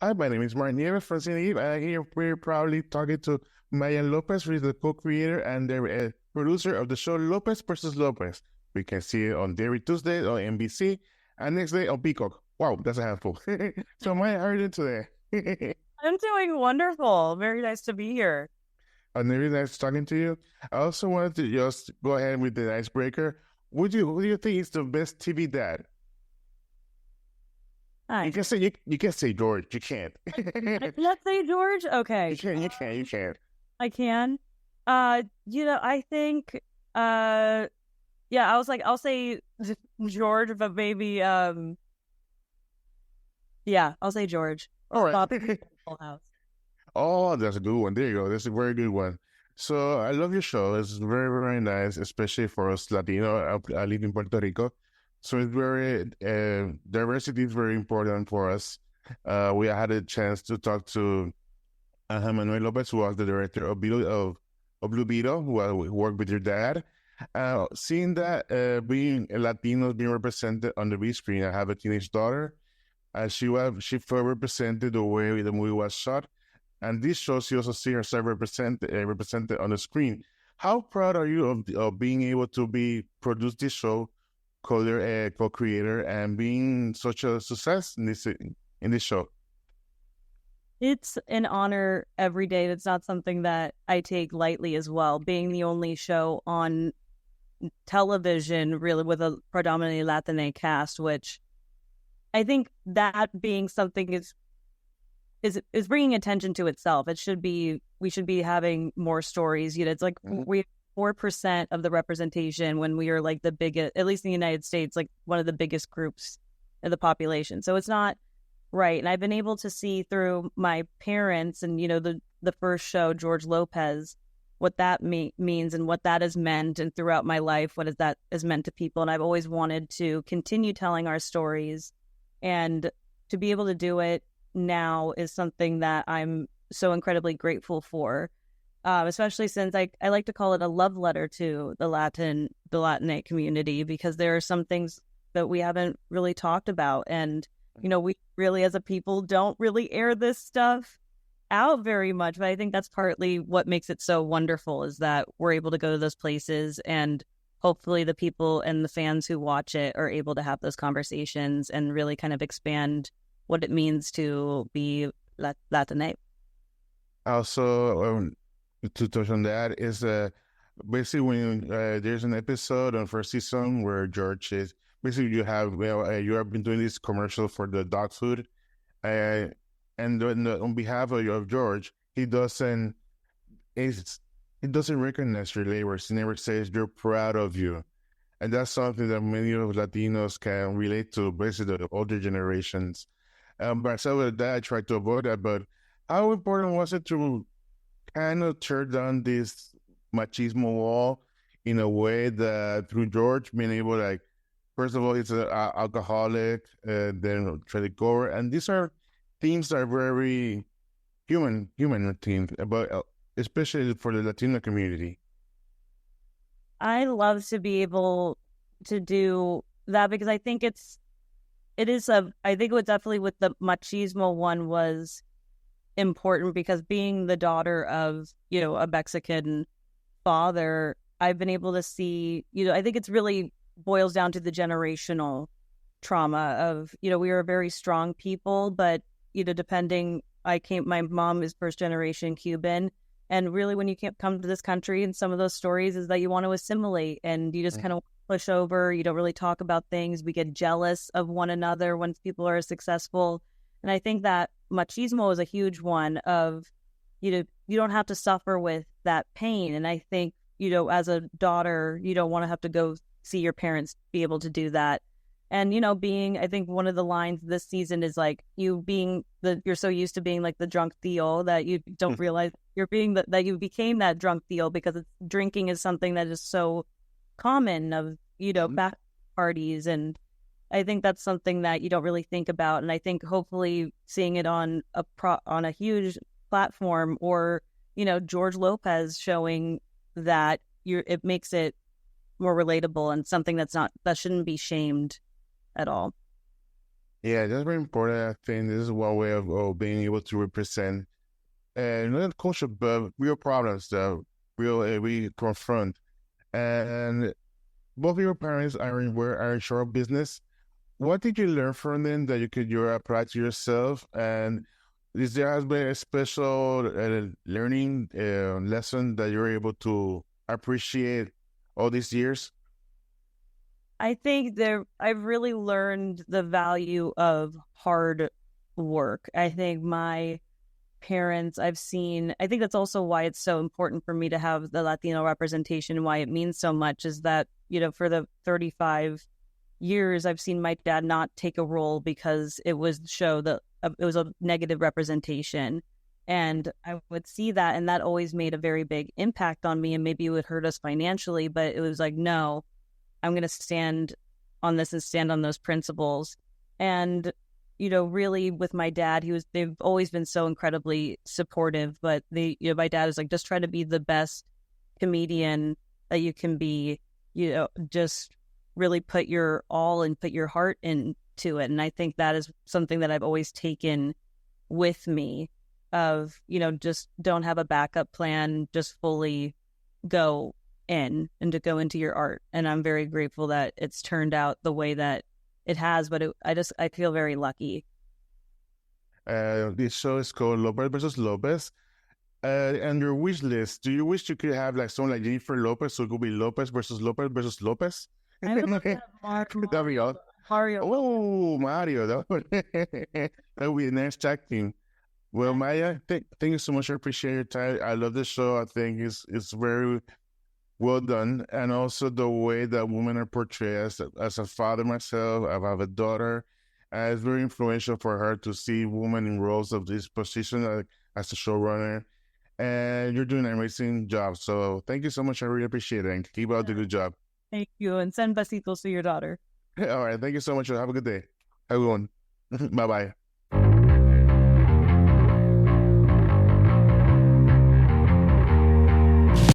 Hi, my name is Nieves from Cine Geek, and here we're proudly talking to Mayan Lopez, who is the co-creator and the producer of the show Lopez versus Lopez. We can see it on every Tuesday on NBC and next day on Peacock. Wow, that's a handful. So, Maya, how are you doing today? I'm doing wonderful. Very nice to be here. Very nice talking to you. I also wanted to just go ahead with the icebreaker. Who do you think is the best TV dad? Hi. You can say George. You can't. Let's say George. Okay. You can. I can. I think yeah, I'll say George, but maybe yeah, I'll say George. All right. Bob Full House. Oh, that's a good one. There you go. That's a very good one. So I love your show. It's very, very nice, especially for us Latino. I live in Puerto Rico. So it's very, diversity is very important for us. We had a chance to talk to Manuel Lopez, who was the director of Blue Beetle, who worked with your dad. Seeing that being a Latino being represented on the big screen, I have a teenage daughter. She felt represented the way the movie was shot. And this shows you also see herself represented on the screen. How proud are you of being able to produce this show, co-creator, and being such a success in this show? It's an honor every day. It's not something that I take lightly as well. Being the only show on television, really, with a predominantly Latino cast, which I think that being something is bringing attention to itself. We should be having more stories. It's like we have 4% of the representation when we are like the biggest, at least in the United States, like one of the biggest groups of the population. So it's not right. And I've been able to see through my parents and, the first show, George Lopez, what that means and what that has meant. And throughout my life, what that has meant to people. And I've always wanted to continue telling our stories, and to be able to do it now is something that I'm so incredibly grateful for, especially since I like to call it a love letter to the Latinate community, because there are some things that we haven't really talked about. And, we really as a people don't really air this stuff out very much. But I think that's partly what makes it so wonderful, is that we're able to go to those places, and hopefully the people and the fans who watch it are able to have those conversations and really kind of expand what it means to be Latino. Also, to touch on that is basically when there's an episode on first season where George is basically you have been doing this commercial for the dog food, and on behalf of George, he doesn't recognize your labors. He never says you're proud of you. And that's something that many of Latinos can relate to, basically the older generations. Myself with that, I tried to avoid that, but how important was it to kind of tear down this machismo wall in a way that through George being able, like, first of all, he's an alcoholic, then Frederick Gore, and these are themes that are very human themes, but especially for the Latino community. I love to be able to do that, because I think I think it was definitely with the machismo one was important, because being the daughter of, a Mexican father, I've been able to see, I think it's really boils down to the generational trauma of, we are a very strong people, but, my mom is first generation Cuban. And really, when you can't come to this country, and some of those stories is that you want to assimilate, and you just kind of push over. You don't really talk about things. We get jealous of one another when people are successful. And I think that machismo is a huge one of, you don't have to suffer with that pain. And I think, as a daughter, you don't want to have to go see your parents be able to do that. And, I think one of the lines this season is like you're so used to being like the drunk Theo that you don't realize you're being that you became that drunk Theo, because drinking is something that is so common of, back parties. And I think that's something that you don't really think about. And I think hopefully seeing it on a huge platform, or, George Lopez showing that it makes it more relatable, and something that shouldn't be shamed at all. Yeah, that's very important. I think this is one way of being able to represent not culture, but real problems that we confront. And both of your parents are in show business. What did you learn from them that you apply to yourself? And is there has been a special learning lesson that you're able to appreciate all these years? I think I've really learned the value of hard work. I think my parents, I think that's also why it's so important for me to have the Latino representation and why it means so much is that, for the 35 years, I've seen my dad not take a role because it was show that it was a negative representation. And I would see that, and that always made a very big impact on me. And maybe it would hurt us financially, but it was like, no, I'm going to stand on this and stand on those principles. And, really with my dad, they've always been so incredibly supportive, but my dad is like, just try to be the best comedian that you can be, just really put your all and put your heart into it. And I think that is something that I've always taken with me of, just don't have a backup plan, just fully go in and to go into your art. And I'm very grateful that it's turned out the way that it has, but I feel very lucky. This show is called Lopez versus Lopez. And your wish list, do you wish you could have like someone like Jennifer Lopez, so it could be Lopez versus Lopez? I would love to have That'd be all. Mario. Oh, Mario, that would be a nice tag team. Well, Maya, thank you so much. I appreciate your time. I love the show. I think it's very well done, and also the way that women are portrayed. As a father myself, I have a daughter. It's very influential for her to see women in roles of this position as a showrunner. And you're doing an amazing job. So thank you so much. I really appreciate it. And keep up the good job. Thank you. And send besitos to your daughter. All right. Thank you so much. Have a good day. Have a good one. Bye bye.